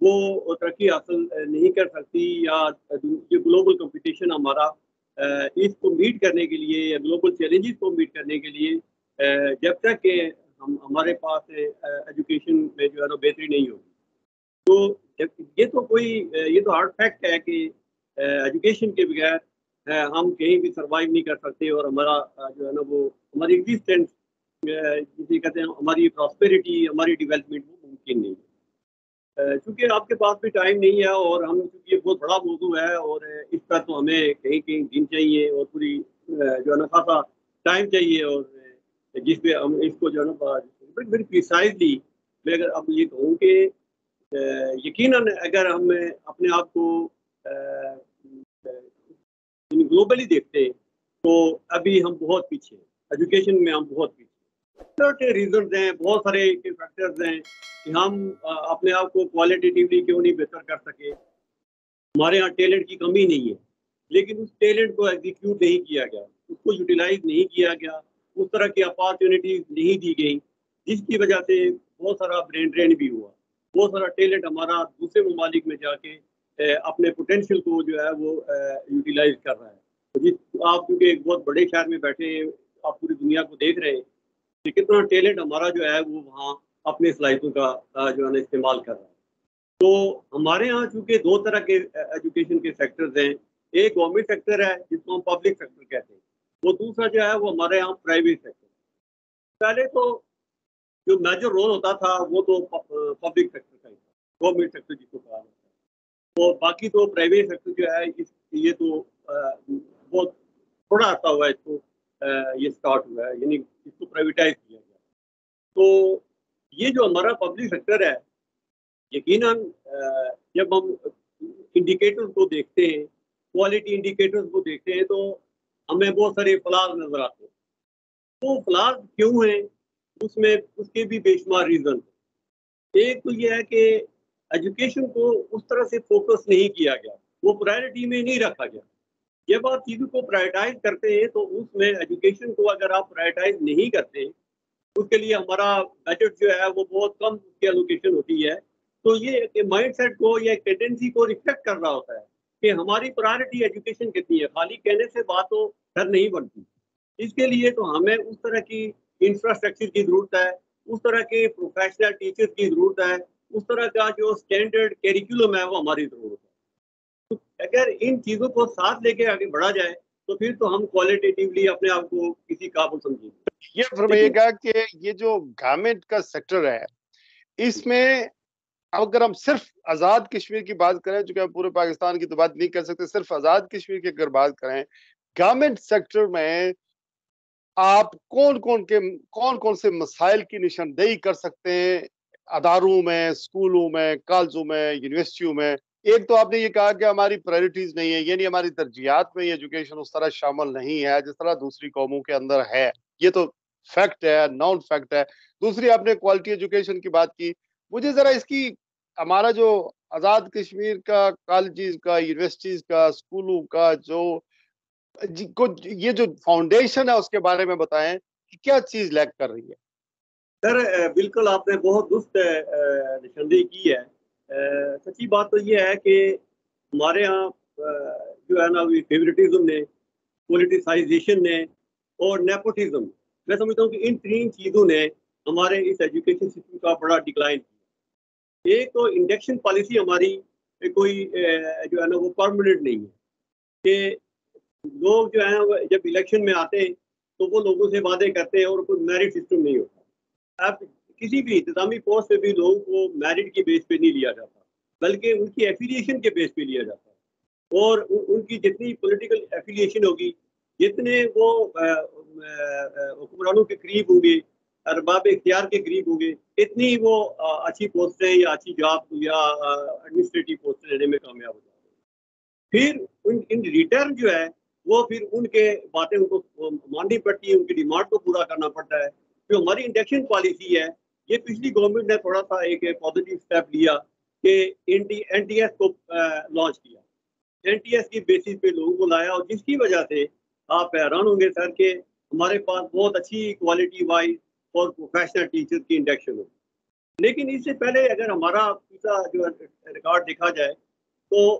وہ ترقی حاصل نہیں کر سکتی، یا یہ گلوبل کمپٹیشن ہمارا اس کو میٹ کرنے کے لیے یا گلوبل چیلنجز کو میٹ کرنے کے لیے جب تک کہ ہمارے پاس ایجوکیشن میں جو ہے نا بہتری نہیں ہوگی، تو یہ تو ہارڈ فیکٹ ہے کہ ایجوکیشن کے بغیر ہم کہیں بھی سروائیو نہیں کر سکتے، اور ہمارا جو ہے نا وہ ہماری ایگزسٹنس جسے کہتے ہیں ہماری پراسپیرٹی، ہماری ڈیولپمنٹ وہ ممکن نہیں ہے۔ چونکہ آپ کے پاس بھی ٹائم نہیں ہے، اور ہم چونکہ یہ بہت بڑا موضوع ہے، اور اس پر تو ہمیں کہیں کہیں دن چاہیے اور پوری جو ہے نا خاصا ٹائم چاہیے، اور جس پہ ہم اس کو جو ہے نا ویری پریسائزلی میں اگر اب یہ کہوں کہ یقیناً اگر ہم اپنے آپ کو گلوبلی دیکھتے ہیں تو ابھی ہم بہت پیچھے ہیں، ایجوکیشن میں ہم بہت پیچھے ہیں۔ ریزنز ہیں، بہت سارے فیکٹرز ہیں کہ ہم اپنے آپ کو کوالٹیٹیولی کیوں نہیں بہتر کر سکے۔ ہمارے ہاں ٹیلنٹ کی کمی نہیں ہے، لیکن اس ٹیلنٹ کو ایگزیکیوٹ نہیں کیا گیا، اس کو یوٹیلائز نہیں کیا گیا، اس طرح کی اپارچونیٹیز نہیں دی گئی، جس کی وجہ سے بہت سارا برین ڈرین بھی ہوا، بہت سارا ٹیلنٹ ہمارا دوسرے ممالک میں جا کے اپنے پوٹینشیل کو جو ہے وہ یوٹیلائز کر رہا ہے۔ آپ کیونکہ ایک بہت بڑے شہر میں بیٹھے ہیں، آپ پوری دنیا کو دیکھ رہے ہیں کہ کتنا ٹیلنٹ ہمارا جو ہے وہ وہاں اپنے صلاحیتوں کا جو ہے نا استعمال کر رہا ہے۔ تو ہمارے ہاں چونکہ دو طرح کے ایجوکیشن کے سیکٹرز ہیں، ایک گورنمنٹ سیکٹر ہے جس کو ہم پبلک سیکٹر کہتے ہیں، وہ دوسرا جو ہے وہ ہمارے یہاں پرائیویٹ سیکٹر۔ پہلے تو جو میجر رول ہوتا تھا وہ تو پبلک سیکٹر کا ہی تھا، گورنمنٹ سیکٹر جس کو کہا جاتا ہے، اور باقی تو پرائیویٹ سیکٹر جو ہے یہ تو بہت تھوڑا عرصہ ہوا ہے اس کو یہ اسٹارٹ ہوا ہے، یعنی اس کو پرائیویٹائز کیا گیا۔ تو یہ جو ہمارا پبلک سیکٹر ہے، یقیناً جب ہم انڈیکیٹرز کو دیکھتے ہیں، کوالٹی انڈیکیٹرز کو دیکھتے ہیں، تو ہمیں بہت سارے فلاز نظر آتے ہیں۔ تو فلاز کیوں ہیں؟ اس کے بھی بے شمار ریزن۔ ایک تو یہ ہے کہ ایجوکیشن کو اس طرح سے فوکس نہیں کیا گیا، وہ پرائرٹی میں نہیں رکھا گیا۔ جب آپ چیزوں کو پرائرٹائز کرتے ہیں تو اس میں ایجوکیشن کو اگر آپ پرائرٹائز نہیں کرتے، اس کے لیے ہمارا بجٹ جو ہے وہ بہت کم اس کی الوکیشن ہوتی ہے، تو یہ مائنڈ سیٹ کو یا ٹینڈنسی کو ریفلیکٹ کر رہا ہوتا ہے کہ ہماری پرائرٹی ایجوکیشن کتنی ہے۔ خالی کہنے سے بات تو گھر نہیں بنتی، اس کے لیے تو ہمیں اس طرح کی انفراسٹرکچر کی ضرورت ہے، اس طرح کے پروفیشنل ٹیچر کی ضرورت ہے، اس طرح کا جو اسٹینڈرڈ کیریکولم ہے وہ ہماری ضرورت ہے۔ تو اگر ان چیزوں کو ساتھ لے کے آگے بڑھا جائے تو پھر تو ہم کوالٹیٹیولی اپنے آپ کو کسی قابل سمجھیں گے۔ یہ فرمائیے گا کہ یہ جو گورنمنٹ کا سیکٹر ہے، اس میں اگر ہم صرف آزاد کشمیر کی بات کریں، چونکہ ہم پورے پاکستان کی تو بات نہیں کر سکتے، صرف آزاد کشمیر کی اگر بات کریں، گورنمنٹ سیکٹر میں آپ کون کون سے مسائل کی نشاندہی کر سکتے ہیں اداروں میں، اسکولوں میں، کالجوں میں، یونیورسٹیوں میں؟ ایک تو آپ نے یہ کہا کہ ہماری پرائرٹیز نہیں ہے، یعنی ہماری ترجیحات میں ایجوکیشن اس طرح شامل نہیں ہے جس طرح دوسری قوموں کے اندر ہے، یہ تو فیکٹ ہے، نون فیکٹ ہے۔ دوسری آپ نے کوالٹی ایجوکیشن کی بات کی، مجھے ذرا اس کی ہمارا جو آزاد کشمیر کا کالجز کا، یونیورسٹیز کا، اسکولوں کا جو یہ جو فاؤنڈیشن ہے اس کے بارے میں بتائیں کہ کیا چیز لیک کر رہی ہے؟ سر بالکل آپ نے بہت درست نشاندہی کی ہے۔ سچی بات تو یہ ہے کہ ہمارے ہاں جو ہے نا فیوریٹزم نے، پولیٹیسائزیشن نے اور نیپوٹزم، میں سمجھتا ہوں کہ ان تین چیزوں نے ہمارے اس ایجوکیشن سسٹم کا بڑا ڈکلائن کیا۔ ایک تو انڈکشن پالیسی ہماری کوئی جو ہے نا وہ پرماننٹ نہیں ہے، کہ لوگ جو ہے جب الیکشن میں آتے ہیں تو وہ لوگوں سے وعدے کرتے ہیں اور کوئی میرٹ سسٹم نہیں ہوتا۔ اب کسی بھی انتظامی پوسٹ پہ بھی لوگوں کو میرٹ کی بیس پہ نہیں لیا جاتا، بلکہ ان کی ایفیلیشن کے بیس پہ لیا جاتا ہے، اور ان کی جتنی پولیٹیکل ایفیلیشن ہوگی، جتنے وہ حکمرانوں کے قریب ہوں گے، ارباب اختیار کے قریب ہوں گے، اتنی وہ اچھی پوسٹیں یا اچھی جاب یا ایڈمنسٹریٹو پوسٹیں لینے میں کامیاب ہو جاتے ہیں۔ پھر ان ریٹرن جو ہے وہ پھر ان کے باتیں ان کو ماننی پڑتی ہے، ان کی ڈیمانڈ کو پورا کرنا پڑتا ہے۔ جو ہماری انڈکشن پالیسی ہے، یہ پچھلی گورنمنٹ نے تھوڑا سا ایک پازیٹیو اسٹیپ لیا کہ این ٹی ایس کو لانچ کیا، این ٹی ایس کی بیسس پہ لوگوں کو لایا، اور جس کی وجہ سے آپ حیران ہوں گے سر کہ ہمارے پاس بہت اچھی کوالٹی وائز اور پروفیشنل ٹیچر کی انڈکشن ہوگی۔ لیکن اس سے پہلے اگر ہمارا پچھلا جو ریکارڈ دیکھا جائے تو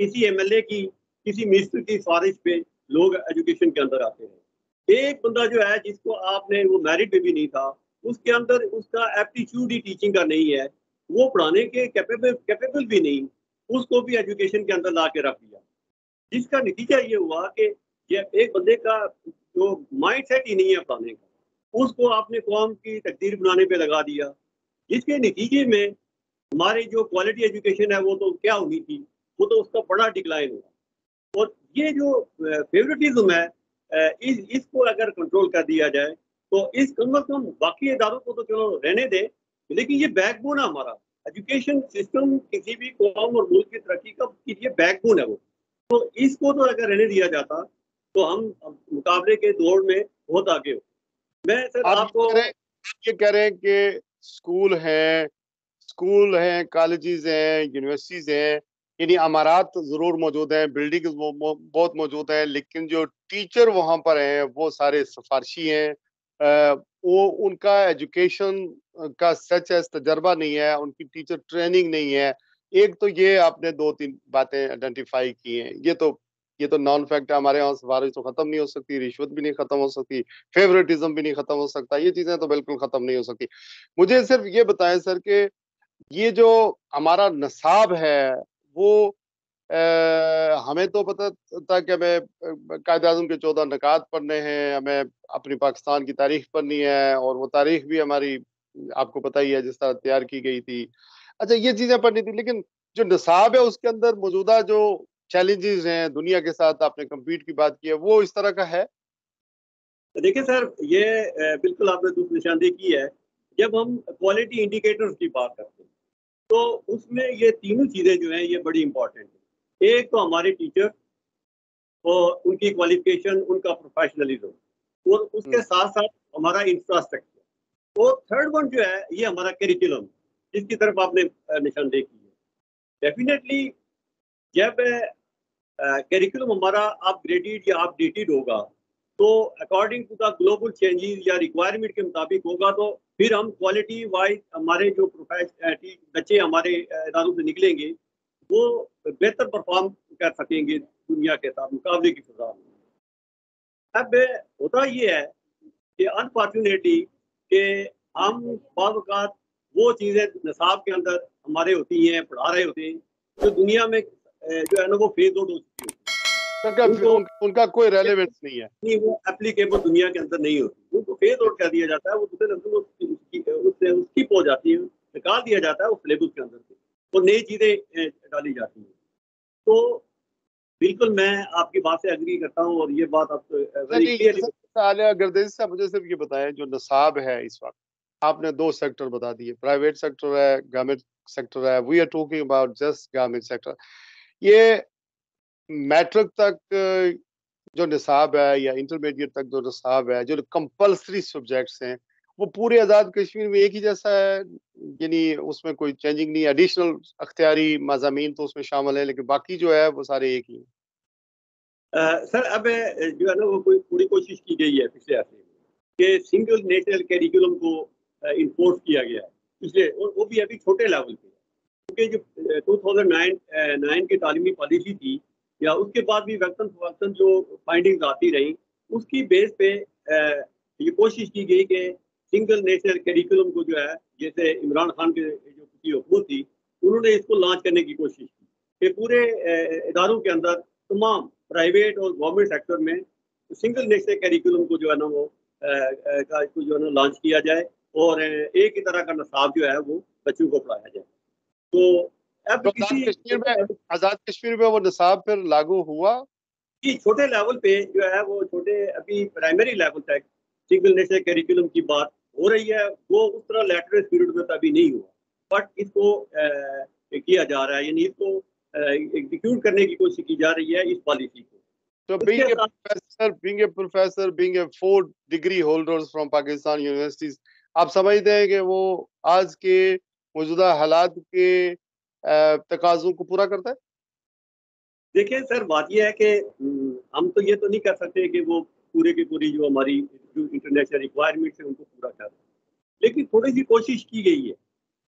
کسی ایم ایل اے کی کسی منسٹر کی سفارش پہ لوگ ایجوکیشن کے اندر آتے ہیں. ایک بندہ جو ہے جس کو آپ نے وہ میرٹ پہ بھی نہیں تھا, اس کے اندر اس کا ایپٹیچیوڈ ہی ٹیچنگ کا نہیں ہے, وہ پڑھانے کے کیپیبل بھی نہیں, اس کو بھی ایجوکیشن کے اندر لا کے رکھ دیا, جس کا نتیجہ یہ ہوا کہ یہ ایک بندے کا جو مائنڈ سیٹ ہی نہیں ہے پڑھانے کا, اس کو آپ نے قوم کی تقدیر بنانے پہ لگا دیا, جس کے نتیجے میں ہماری جو کوالٹی ایجوکیشن ہے وہ تو کیا ہونی تھی, وہ تو اس کا بڑا ڈکلائن ہوا. اور یہ جو فیوریٹزم ہے اس کو اگر کنٹرول کر دیا جائے تو اس کم از کم باقی اداروں کو تو چلو رہنے دے, لیکن یہ بیک بون ہے ہمارا ایجوکیشن سسٹم, کسی بھی قوم اور ملک کی ترقی کا یہ بیک بون ہے وہ. تو اس کو تو اگر رہنے دیا جاتا تو ہم مقابلے کے دور میں بہت آگے ہو. میں سر آپ کو یہ کہہ رہے ہیں کہ اسکول ہیں, کالجز ہیں, یونیورسٹیز ہیں, یعنی امارات ضرور موجود ہیں, بلڈنگ بہت موجود ہیں, لیکن جو ٹیچر وہاں پر ہیں وہ سارے سفارشی ہیں, وہ ان کا ایجوکیشن کا سچ ہے تجربہ نہیں ہے, ان کی ٹیچر ٹریننگ نہیں ہے. ایک تو یہ آپ نے 2-3 باتیں آئیڈینٹیفائی کی ہیں, یہ تو نان فیکٹ ہے. ہمارے یہاں سفارش تو ختم نہیں ہو سکتی, رشوت بھی نہیں ختم ہو سکتی, فیوریٹزم بھی نہیں ختم ہو سکتا, یہ چیزیں تو بالکل ختم نہیں ہو سکتی. مجھے صرف یہ بتائیں سر کہ یہ جو ہمارا نصاب ہے وہ ہمیں تو پتہ تھا کہ ہمیں قائد اعظم کے 14 نکات پڑھنے ہیں, ہمیں اپنی پاکستان کی تاریخ پڑھنی ہے, اور وہ تاریخ بھی ہماری آپ کو پتہ ہی ہے جس طرح تیار کی گئی تھی. اچھا, یہ چیزیں پڑھنی تھی, لیکن جو نصاب ہے اس کے اندر موجودہ جو چیلنجز ہیں دنیا کے ساتھ, آپ نے کمپیٹ کی بات کی ہے, وہ اس طرح کا ہے. دیکھیں سر, یہ بالکل آپ نے درست نشاندہی کی ہے. جب ہم کوالٹی انڈیکیٹرز کی بات کرتے ہیں تو اس میں یہ تینوں چیزیں جو ہیں یہ بڑی امپورٹنٹ ہیں. ایک تو ہمارے ٹیچر اور ان کی کوالیفکیشن, ان کا پروفیشنلزم, اور اس کے ساتھ ساتھ ہمارا انفراسٹرکچر, اور تھرڈ ون جو ہے یہ ہمارا کریکولم, جس کی طرف آپ نے نشاندہی کی ہے. ڈیفینیٹلی جب کریکولم ہمارا اپ گریڈیڈ یا اپ ڈیٹڈ ہوگا تو according to the global changes یا ریکوائرمنٹ کے مطابق ہوگا, تو پھر ہم کوالٹی وائز ہمارے جو بچے ہمارے اداروں سے نکلیں گے وہ بہتر پرفارم کر سکیں گے دنیا کے ساتھ مقابلے کی فضا میں. اب ہوتا یہ ہے کہ انفارچونیٹلی کہ ہم بعض اوقات وہ چیزیں نصاب کے اندر ہمارے ہوتی ہیں, پڑھا رہے ہوتے ہیں, جو دنیا میں جو ہے نا وہ فیز آؤٹ ہو چکی ہوتی ہے, ان کا کوئی ریلیونس نہیں ہے, وہ اپلیکیبل دنیا کے اندر نہیں ہوتی, ان کو فیز آؤٹ کر دیا جاتا ہے, وہ دوسرے لفظوں سے اسکپ ہو جاتی ہے, نکال دیا جاتا ہے وہ سلیبس کے اندر سے, اور نئی چیزیں ڈالی جاتی ہیں. تو بالکل میں آپ کی بات سے اگری کرتا ہوں, اور یہ بات آپ ویری کلیئرلی. عالیہ گردیزی صاحب, مجھے صرف یہ بتائیں, جو نصاب ہے اس وقت آپ نے 2 سیکٹر بتا دیے, پرائیویٹ سیکٹر ہے, گورنمنٹ سیکٹر ہے. We are talking about just government sector. یہ میٹرک تک جو نصاب ہے یا انٹرمیڈیٹ تک جو نصاب ہے, جو کمپلسری سبجیکٹس ہیں, وہ پورے آزاد کشمیر میں ایک ہی جیسا ہے, یعنی اس میں کوئی چینجنگ نہیں. ایڈیشنل اختیاری مضامین تو اس میں شامل ہے, لیکن باقی جو ہے وہ سارے ایک ہی ہیں. سر اب جو ہے نا وہ پوری کوشش کی گئی ہے پچھلے عرصے میں کہ سنگل نیشنل کیریکولم کو انفورس کیا گیا ہے پچھلے, اور وہ بھی ابھی چھوٹے لیول پہ, کیونکہ جو 2009 کی تعلیمی پالیسی تھی یا اس کے بعد بھی وقتاً فوقتاً جو فائنڈنگز آتی رہیں, اس کی بیس پہ یہ کوشش کی گئی کہ سنگل نیشنل کیریکولم کو جو ہے, جیسے عمران خان کے جو کی حکومت تھی انہوں نے اس کو لانچ کرنے کی کوشش کی کہ پورے اداروں کے اندر تمام پرائیویٹ اور گورنمنٹ سیکٹر میں سنگل نیشنل کیریکولم کو جو ہے نا وہ جو ہے نا لانچ کیا جائے, اور ایک ہی طرح کا نصاب جو ہے وہ بچوں کو پڑھایا جائے. تو اب آزاد کشمیر میں وہ نصاب پھر لاگو ہوا جی, چھوٹے لیول پہ جو ہے وہ چھوٹے ابھی پرائمری لیول تک سنگل نیشنل کیریکولم کی بات ہو رہی ہے, وہ اس طرح لیٹرل پیریڈ میں ابھی نہیں ہوا, بٹ اس کو کیا جا رہا ہے, یعنی اس کو ایگزیکیوٹ کرنے کی کوشش کی جا رہی ہے اس پالیسی کو. So being a professor, being a 4 degree holders from Pakistan universities, آپ سمجھتے ہیں کہ وہ آج کے موجودہ حالات کے تقاضوں کو پورا کرتا ہے؟ دیکھیں سر, بات یہ ہے کہ ہم تو یہ تو نہیں کر سکتے کہ وہ پورے کی پوری جو ہماری جو انٹرنیشنل ریکوائرمنٹس ہیں ان کو پورا کر. لیکن تھوڑی سی کوشش کی گئی ہے.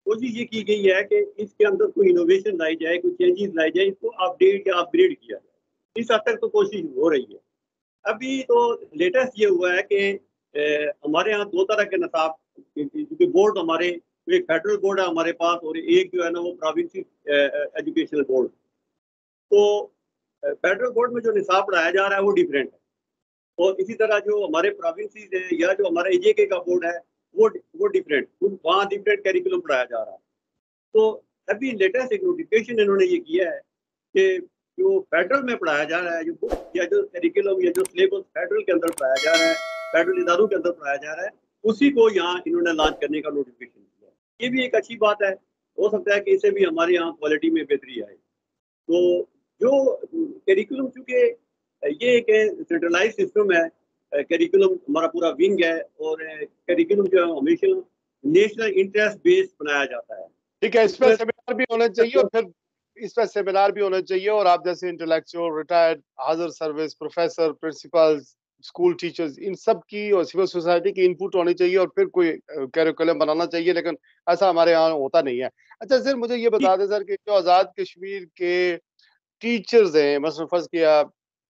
کوشش یہ کی گئی ہے کہ اس کے اندر کوئی انوویشن لائی جائے, کوئی چینجز لائی جائے, اس کو اپڈیٹ یا اپ گریڈ کیا جائے. اس حد تک تو کوشش ہو رہی ہے. ابھی تو لیٹسٹ یہ ہوا ہے کہ ہمارے یہاں دو طرح کے نصاب, کیونکہ بورڈ ہمارے, ایک فیڈرل بورڈ ہے ہمارے پاس اور ایک جو ہے نا وہ پروونسی ایجوکیشنل بورڈ. تو فیڈرل بورڈ میں جو نصاب پڑھایا جا رہا ہے وہ ڈفرینٹ ہے, اور اسی طرح جو ہمارے پروونسیز ہیں یا جو ہمارا اے جے کے کا بورڈ ہے وہ ڈفرینٹ, وہاں ڈفرینٹ کیریکولم پڑھایا جا رہا ہے. تو ابھی لیٹسٹ ایک نوٹیفکیشن انہوں نے یہ کیا ہے کہ جو فیڈرل میں پڑھایا جا رہا ہے, جو بک یا جو کیریکولم یا جو سلیبس فیڈرل کے اندر پڑھایا جا رہا ہے, فیڈرل اداروں کے اندر پڑھایا جا رہا ہے, اسی کو یہاں انہوں نے لانچ کرنے کا نوٹیفکیشن کیا ہے. یہ بھی ایک اچھی بات ہے. ہو سکتا ہے کہ اسے بھی ہمارے یہاں کوالٹی میں بہتری آئے. تو جو کیریکولم, چونکہ یہ ایک سینٹرلائز سسٹم ہے, کیریکولم ہمارا پورا ونگ ہے, اور کیریکولم جو ہے ہمیشہ نیشنل انٹرسٹ بیس بنایا جاتا ہے. ٹھیک ہے, اس پہ سیمینار بھی ہونا چاہیے, اور پھر اس پہ سیمینار بھی ہونا چاہیے, اور آپ جیسے انٹلیکچوئل, ریٹائرڈ, حاضر service, professor, principal, school teachers, ان سب کی اور سول سوسائٹی کی انپوٹ ہونی چاہیے, اور پھر کوئی کیریکولم بنانا چاہیے. لیکن ایسا ہمارے یہاں ہوتا نہیں ہے. اچھا سر, مجھے یہ بتا دیں سر کہ جو آزاد کشمیر کے ٹیچرز ہیں, مثلا فرض کیا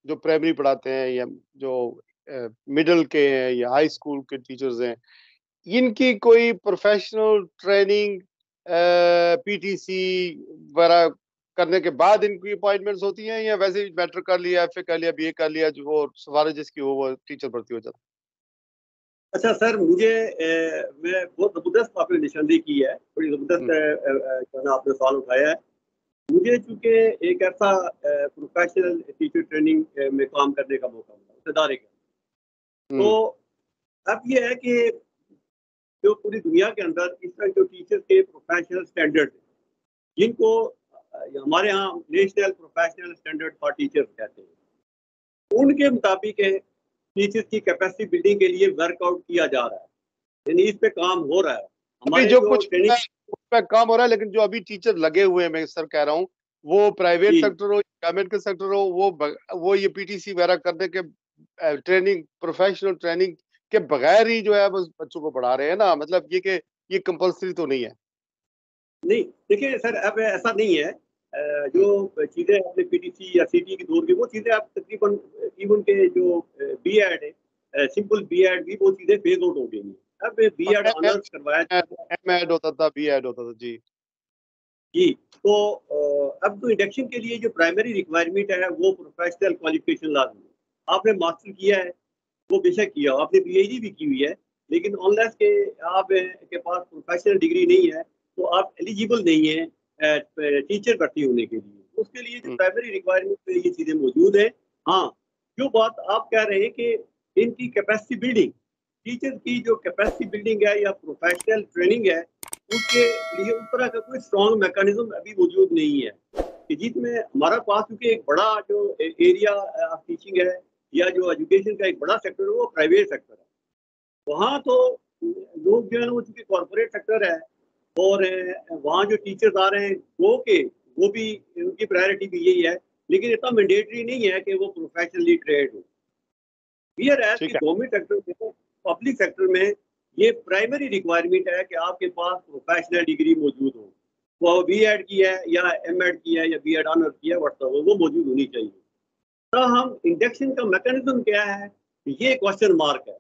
جو پرائمری پڑھاتے ہیں یا جو مڈل کے ہیں یا ہائی اسکول کے ٹیچرز ہیں, ان کی کوئی professional training P T C وغیرہ کرنے کے بعد ان کی اپوائنٹمنٹس ہوتی ہیں, یا ویسے ہی میٹر کر لیا, ایف اے کر لیا, بی اے کر لیا, جو وہ سفارش جس کی ہو وہ ٹیچر بھرتی ہو جاتا؟ اچھا سر, میں بہت زبردست آپ نے نشاندہی کی ہے, بڑی زبردست آپ نے سوال اٹھایا ہے. مجھے چونکہ ایک ایسا پروفیشنل ٹیچر ٹریننگ میں کام کرنے کا موقع ملا ادارے کا, تو اب یہ ہے کہ جو پوری دنیا کے اندر اس طرح جو ٹیچر کے پروفیشنل اسٹینڈرڈ جن کو ہمارے ہاں national professional standard for teacher کہتے ہیں, ان کے مطابق ٹیچر کی کیپیسٹی بلڈنگ کے لیے ورک آؤٹ کیا جا رہا ہے, یعنی اس پہ کام ہو رہا ہے. ہمارے جو کچھ اس پہ کام ہو رہا ہے, لیکن جو ابھی ٹیچر لگے ہوئے ہیں, میں سر کہہ رہا ہوں, وہ پرائیویٹ سیکٹر ہو, گورنمنٹ کے سیکٹر ہو, وہ یہ پی ٹی سی وغیرہ کرنے کے ٹریننگ, پروفیشنل ٹریننگ کے بغیر ہی جو ہے بس بچوں کو پڑھا رہے ہیں نا, مطلب یہ کہ یہ کمپلسری تو نہیں ہے. نہیں دیکھیں سر, اب ایسا نہیں ہے. جو چیزیں آپ نے پی ٹی سی یا سی ٹی کی دور کی, وہ چیزیں آپ تقریباً ایون کے جو بی ایڈ ہے, سمپل بی ایڈ بھی, وہ چیزیں فیز آؤٹ ہو گئی ہیں. اب بی ایڈ آنرس کروایا جاتا ہے, ایم ایڈ ہوتا تھا, بی ایڈ ہوتا تھا. جی جی. تو اب تو انڈکشن کے لیے جو پرائمری ریکوائرمنٹ ہے وہ پروفیشنل کوالیفکیشن لازمی ہے. آپ نے ماسٹر کیا ہے, وہ بے شک کیا, آپ نے پی ایچ ڈی بھی کی ہوئی ہے, لیکن انلیس کہ آپ کے پاس پروفیشنل ڈگری نہیں ہے تو آپ ایلیجیبل نہیں ہیں ٹیچر بھرتی ہونے کے لیے. اس کے لیے جو پرائمری ریکوائرمنٹ میں یہ چیزیں موجود ہیں. ہاں, جو بات آپ کہہ رہے ہیں کہ ان کی کیپیسٹی بلڈنگ, ٹیچر کی جو کیپیسٹی بلڈنگ ہے یا پروفیشنل ٹریننگ ہے, اس کے لیے اس طرح کا کوئی اسٹرانگ میکانزم ابھی موجود نہیں ہے کہ جس میں ہمارا پاس, کیونکہ ایک بڑا جو ایریا آف ٹیچنگ ہے یا جو ایجوکیشن کا ایک بڑا سیکٹر ہے وہ پرائیویٹ سیکٹر ہے. وہاں تو لوگ جو ہے نا وہ چونکہ کارپوریٹ سیکٹر ہے, اور وہاں جو ٹیچرز آ رہے ہیں وہ بھی ان کی پرائرٹی بھی یہی ہے, لیکن اتنا مینڈیٹری نہیں ہے کہ وہ پروفیشنلی ٹرینڈ ہو. گورنمنٹ سیکٹر میں, پبلک سیکٹر میں یہ پرائمری ریکوائرمنٹ ہے کہ آپ کے پاس پروفیشنل ڈگری موجود ہو, وہ بی ایڈ کی ہے یا ایم ایڈ کی ہے یا بی ایڈ آنر کی ہے, وہ موجود ہونی چاہیے. تاہم انڈکشن کا میکانزم کیا ہے, یہ کوشچن مارک ہے.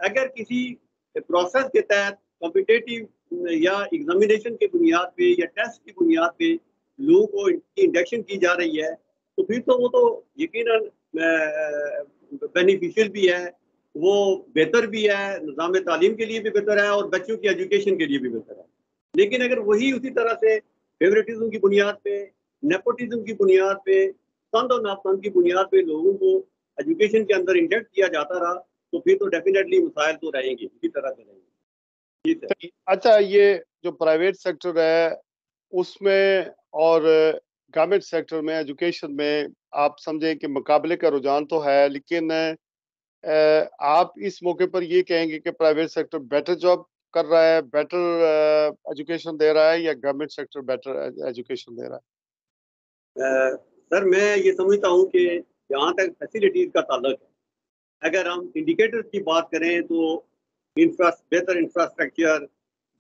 اگر کسی پروسیس کے تحت کمپیٹیٹیو یا ایگزامینیشن کے بنیاد پہ یا ٹیسٹ کی بنیاد پہ لوگوں کو انڈکشن کی جا رہی ہے, تو پھر تو وہ تو یقیناً بینیفیشل بھی ہے, وہ بہتر بھی ہے, نظام تعلیم کے لیے بھی بہتر ہے, اور بچوں کی ایجوکیشن کے لیے بھی بہتر ہے. لیکن اگر وہی اسی طرح سے فیوریٹزم کی بنیاد پہ, نیپوٹزم کی بنیاد پہ, سند اور ناپسند کی بنیاد پہ لوگوں کو ایجوکیشن کے اندر انجیکٹ کیا جاتا رہا, تو پھر تو ڈیفینیٹلی مسائل تو رہیں گے, اسی طرح سے رہیں گے. اچھا, یہ جو پرائیویٹ سیکٹر ہے اس میں اور گورنمنٹ سیکٹر میں ایجوکیشن میں آپ سمجھیں کہ مقابلے کا رجحان تو ہے, لیکن آپ اس موقع پر یہ کہیں گے کہ پرائیویٹ سیکٹر بیٹر جاب کر رہا ہے, بیٹر ایجوکیشن دے رہا ہے, یا گورنمنٹ سیکٹر بیٹر ایجوکیشن دے رہا ہے؟ سر میں یہ سمجھتا ہوں کہ جہاں تک فیسلٹیز کا تعلق ہے, اگر ہم انڈیکیٹر کی بات کریں تو بہتر انفراسٹرکچر,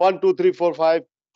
1 2 3 4 5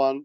1।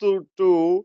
2,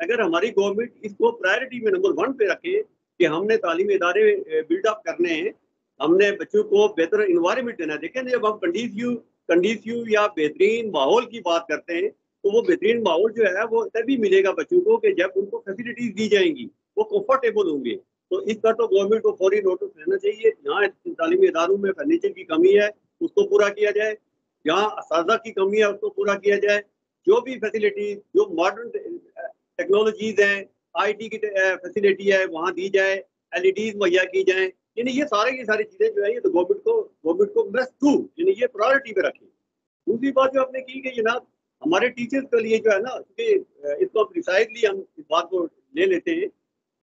اگر ہماری گورنمنٹ اس کو پرائرٹی میں نمبر 1 پہ رکھے کہ ہم نے تعلیمی ادارے بلڈ اپ کرنے ہیں، ہم نے بچوں کو بہتر انوائرمنٹ دینا ہے. دیکھیں جب ہم کنڈیسیو یا بہترین ماحول کی بات کرتے ہیں تو وہ بہترین ماحول جو ہے وہ تبھی ملے گا بچوں کو کہ جب ان کو فیسلٹیز دی جائیں گی، وہ کمفرٹیبل ہوں گے. تو اس کا تو گورنمنٹ کو فوری نوٹس لینا چاہیے. جہاں تعلیمی اداروں میں فرنیچر کی کمی ہے اس کو پورا کیا جائے، جہاں اساتذہ کی کمی ہے اس کو پورا کیا جائے. جو بھی فیسلٹیز، جو ماڈرن ٹیکنالوجیز ہیں، آئی ٹی کی فیسلٹی ہے وہاں دی جائے، ایل ای ڈیز مہیا کی جائیں. یعنی یہ ساری چیزیں جو ہے یہ تو گورنمنٹ کو مسٹ ڈو، یعنی یہ پرائرٹی پہ رکھیں. دوسری بات جو آپ نے کی کہ جناب ہمارے ٹیچرز کے لیے جو ہے نا، کیونکہ اس کو پریسائزلی ہم اس بات کو لے لیتے ہیں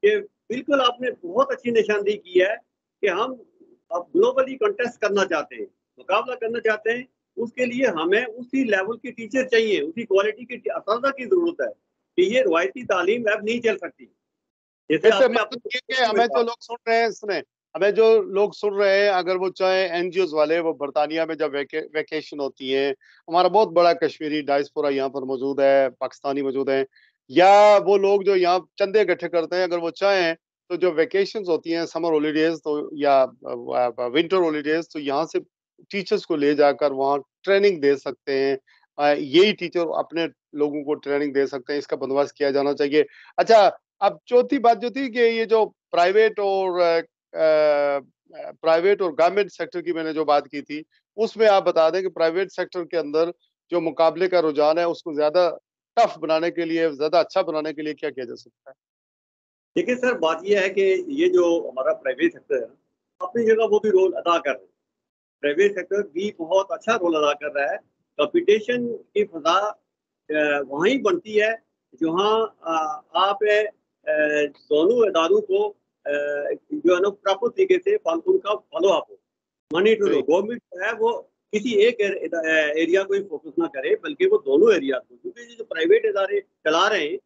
کہ بالکل آپ نے بہت اچھی نشاندہی کی ہے کہ ہم اب گلوبلی کنٹیسٹ کرنا چاہتے ہیں، مقابلہ کرنا چاہتے ہیں. اس کے لیے ہمیں اسی لیول کے ٹیچر چاہیے، اسی کوالٹی کے اساتذہ کی ضرورت ہے کہ یہ روایتی تعلیم اب نہیں چل سکتی. جیسے اس سے آپ نے مطلب یہ کہ ہمیں جو لوگ سن رہے ہیں، سنیں، ہمیں جو لوگ سن رہے ہیں اگر وہ چاہیں این جی اوز والے، وہ برطانیہ میں جب ویکیشن ہوتی ہے، ہمارا بہت بڑا کشمیری ڈائسپورا یہاں پر موجود ہے، پاکستانی موجود ہیں، یا وہ لوگ جو یہاں چندے اکٹھے کرتے ہیں، اگر وہ چاہیں تو جو ویکیشنز ہوتی ہیں سمر ہالیڈیز تو یا ونٹر ہالیڈیز، تو یہاں سے ٹیچرز کو لے جا کر وہاں ٹریننگ دے سکتے ہیں. یہی ٹیچر اپنے لوگوں کو ٹریننگ دے سکتے ہیں. اس کا بندوبست کیا جانا چاہیے. اچھا، اب چوتھی بات جو تھی کہ یہ جو پرائیویٹ اور گورنمنٹ سیکٹر کی میں نے جو بات کی تھی، اس میں آپ بتا دیں کہ پرائیویٹ سیکٹر کے اندر جو مقابلے کا رجحان ہے اس کو زیادہ ٹف بنانے کے لیے، زیادہ اچھا بنانے کے لیے کیا کیا جا سکتا ہے؟ دیکھیں سر، بات یہ ہے کہ یہ جو ہمارا پرائیویٹ سیکٹر ہے اپنی جگہ وہ بھی رول ادا کر رہے ہیں. پرائیویٹ سیکٹر بھی بہت اچھا رول ادا کر رہا ہے. کمپٹیشن کی فضا وہیں بنتی ہے جہاں آپ دونوں اداروں کو جو ہے نا پراپر طریقے سے ان کا فالو اپ ہو، مانیٹر ہو. گورنمنٹ جو ہے وہ کسی ایک ایریا کو ہی فوکس نہ کرے بلکہ وہ دونوں ایریا کو، کیونکہ یہ جو پرائیویٹ ادارے چلا رہے ہیں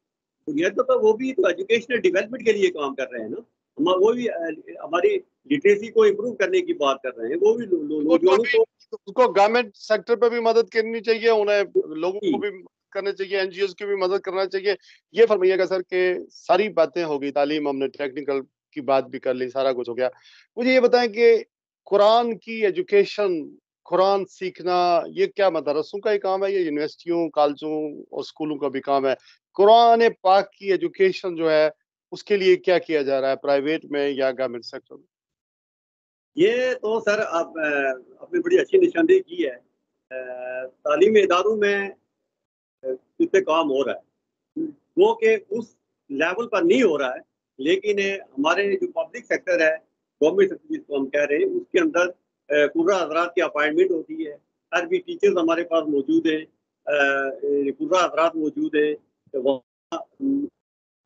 بنیاد پر وہ بھی تو ایجوکیشنل ڈیولپمنٹ کے لیے کام کر رہے ہیں نا. وہ بھی ہماری لٹریسی کو امپروو کرنے کی بات کر رہے ہیں. وہ بھی نوجوانوں کو گورنمنٹ سیکٹر پہ بھی مدد کرنی چاہیے، انہیں لوگوں کو بھی کرنا چاہیے، این جی اوز کی بھی مدد کرنا چاہیے. یہ فرمائیے گا سر کہ ساری باتیں ہو گئی، تعلیم ہم نے ٹیکنیکل کی بات بھی کر لی، سارا کچھ ہو گیا. مجھے یہ بتائیں کہ قرآن کی ایجوکیشن، قرآن سیکھنا، یہ کیا مدرسوں کا ہی کام ہے یا یونیورسٹیوں، کالجوں اور اسکولوں کا بھی کام ہے؟ قرآن پاک کی ایجوکیشن جو ہے اس کے لیے کیا کیا جا رہا ہے پرائیویٹ میں یا گورنمنٹ سیکٹر میں؟ یہ تو سر آپ نے بڑی اچھی نشاندہی کی ہے. تعلیمی اداروں میں اس پہ کام ہو رہا ہے، وہ کہ اس لیول پر نہیں ہو رہا ہے، لیکن ہمارے جو پبلک سیکٹر ہے، گورنمنٹ سیکٹر جس کو ہم کہہ رہے ہیں، اس کے اندر قرہ حضرات کی اپائنٹمنٹ ہوتی ہے. عربی ٹیچرز ہمارے پاس موجود ہیں، قرہ حضرات موجود ہیں، وہاں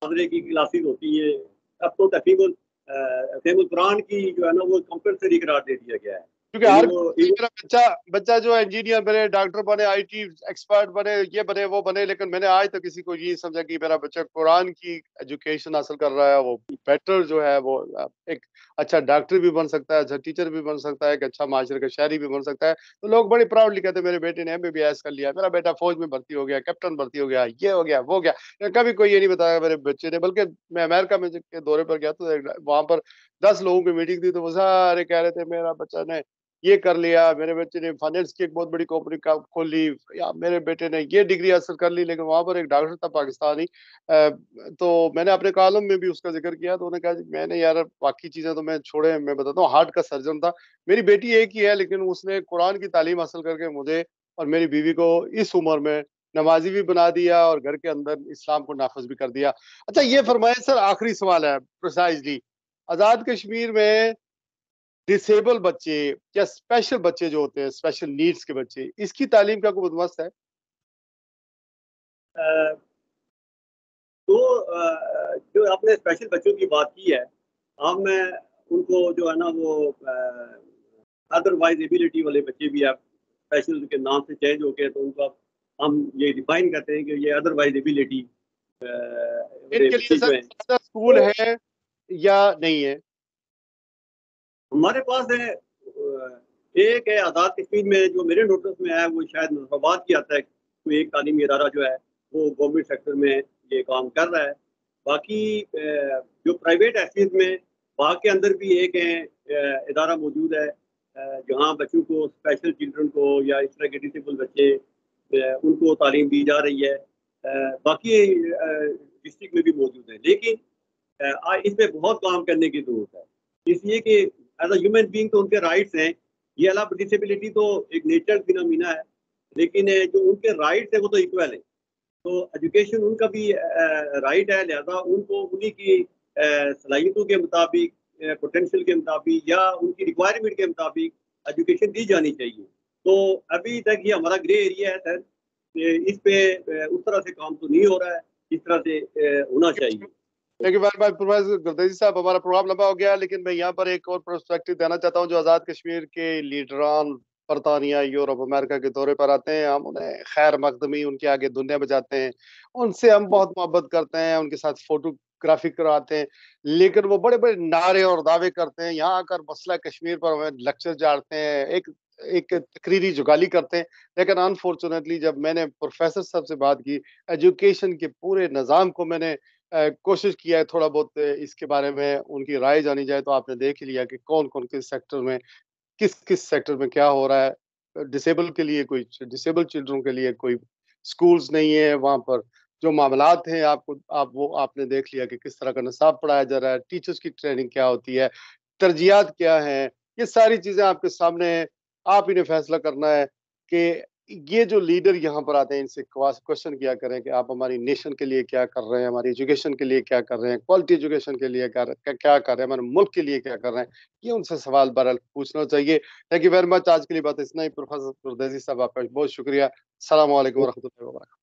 کی کلاسز ہوتی ہیں. اب تو تفہیم القرآن کی جو ہے نا وہ کمپلسری قرار دے دیا گیا ہے. کیونکہ ہر میرا بچہ جو انجینئر بنے، ڈاکٹر بنے، آئی ٹی ایکسپرٹ بنے، یہ بنے وہ بنے، لیکن میں نے آج تک کسی کو یہ سمجھا کہ میرا بچہ قرآن کی ایجوکیشن حاصل کر رہا ہے، وہ بیٹر جو ہے وہ ایک اچھا ڈاکٹر بھی بن سکتا ہے، اچھا ٹیچر بھی بن سکتا ہے، ایک اچھا معاشرے کا شہری بھی بن سکتا ہے. تو لوگ بڑی پراؤڈلی کہتے ہیں میرے بیٹے نے ایم بی بی ایس کر لیا، میرا بیٹا فوج میں بھرتی ہو گیا، کیپٹن بھرتی ہو گیا، یہ ہو گیا وہ گیا. کبھی کوئی یہ نہیں بتایا میرے بچے نے. بلکہ میں امریکہ میں کے دورے پر گیا تو وہاں پر 10 لوگوں کی میٹنگ تھی، تو وہ سارے کہہ رہے تھے میرا بچہ نے یہ کر لیا، میرے بیٹے نے فائنینس کی ایک بہت بڑی کمپنی کھول لی، یا میرے بیٹے نے یہ ڈگری حاصل کر لی. لیکن وہاں پر ایک ڈاکٹر تھا پاکستانی، تو میں نے اپنے کالم میں بھی اس کا ذکر کیا، تو انہوں نے کہا میں نے یار باقی چیزیں تو میں چھوڑے، میں بتاتا ہوں ہارٹ کا سرجن تھا. میری بیٹی ایک ہی ہے، لیکن اس نے قرآن کی تعلیم حاصل کر کے مجھے اور میری بیوی کو اس عمر میں نمازی بھی بنا دیا اور گھر کے اندر اسلام کو نافذ بھی کر دیا. اچھا یہ فرمائیں سر، آخری سوال ہے پرسائزلی، آزاد کشمیر میں ڈسیبل بچے یا اسپیشل بچے جو ہوتے ہیں، اسپیشل نیڈز کے بچے، اس کی تعلیم کا کوئی بندوبست ہے؟ تو جو آپ نے اسپیشل بچوں کی بات کی ہے، ہم ان کو جو ہے نا وہ ادر وائز ایبلٹی والے بچے بھی آپ اسپیشل کے نام سے چینج ہو کے، تو ان کو ہم یہ ڈیفائن کرتے ہیں کہ یہ ادر وائز ایبلٹی ان کے لیے سر اسکول ہے یا نہیں ہے؟ ہمارے پاس ہے ایک ہے آزاد کشمیر میں جو میرے نوٹس میں ہے، وہ شاید نظام آباد کی آتا ہے، کوئی ایک تعلیمی ادارہ جو ہے وہ گورنمنٹ سیکٹر میں یہ کام کر رہا ہے. باقی جو پرائیویٹ حیثیت میں باغ کے اندر بھی ایک ادارہ موجود ہے جہاں بچوں کو اسپیشل چلڈرن کو یا اس طرح کے ڈسیبل بچے ان کو تعلیم دی جا رہی ہے. باقی ڈسٹرکٹ میں بھی موجود ہے. لیکن اس پہ بہت کام کرنے کی ضرورت ہے, اس لیے کہ ایز اے ہیومن بینگ تو ان کے رائٹس ہیں. یہ اللہ ڈسیبلٹی تو ایک نیچرل فینومینا ہے, لیکن جو ان کے رائٹس ہیں وہ تو ایکول ہیں. تو ایجوکیشن ان کا بھی رائٹ ہے, لہذا ان کو انہی کی صلاحیتوں کے مطابق, پوٹینشیل کے مطابق یا ان کی ریکوائرمنٹ کے مطابق ایجوکیشن دی جانی چاہیے. تو ابھی تک یہ ہمارا گرے ایریا ہے سر, اس پہ اس طرح سے کام تو نہیں ہو رہا ہے جس طرح سے ہونا چاہیے. Thank you very much professor Gardezi صاحب. ہمارا پروگرام لمبا ہو گیا, لیکن میں یہاں پر ایک اور پرسپیکٹو دینا چاہتا ہوں. جو آزاد کشمیر کے لیڈران برطانیہ, یورپ, امریکہ کے دورے پر آتے ہیں, ہم انہیں خیر مقدمی ان کے آگے دنیا میں جاتے ہیں, ان سے ہم بہت محبت کرتے ہیں, ان کے ساتھ فوٹوگرافی کراتے ہیں, لیکن وہ بڑے بڑے نعرے اور دعوے کرتے ہیں. یہاں آ کر مسئلہ کشمیر پر ہمیں لیکچر جاڑتے ہیں, ایک تقریری جگالی کرتے ہیں. لیکن انفارچونیٹلی جب میں نے پروفیسر صاحب سے بات کی, ایجوکیشن کے پورے نظام کو میں نے کوشش کیا ہے تھوڑا بہت اس کے بارے میں ان کی رائے جانی جائے, تو آپ نے دیکھ لیا کہ کون کون کس سیکٹر میں کس سیکٹر میں کیا ہو رہا ہے. ڈسیبل کے لیے کوئی, ڈسیبل چلڈرن کے لیے کوئی سکولز نہیں ہے. وہاں پر جو معاملات ہیں آپ نے دیکھ لیا کہ کس طرح کا نصاب پڑھایا جا رہا ہے, ٹیچرز کی ٹریننگ کیا ہوتی ہے, ترجیحات کیا ہیں. یہ ساری چیزیں آپ کے سامنے ہیں. آپ انہیں فیصلہ کرنا ہے کہ یہ جو لیڈر یہاں پر آتے ہیں ان سے کوشچن کیا کریں کہ آپ ہماری نیشن کے لیے کیا کر رہے ہیں, ہماری ایجوکیشن کے لیے کیا کر رہے ہیں, کوالٹی ایجوکیشن کے لیے کیا کر رہے ہیں, ہمارے ملک کے لیے کیا کر رہے ہیں. یہ ان سے سوال بہرحال پوچھنا چاہیے. Thank you very much. آج کے لیے بات اتنا ہی. پروفیسر گردیزی صاحب آپ کا بہت شکریہ. السلام علیکم ورحمۃ اللہ وبرکاتہ.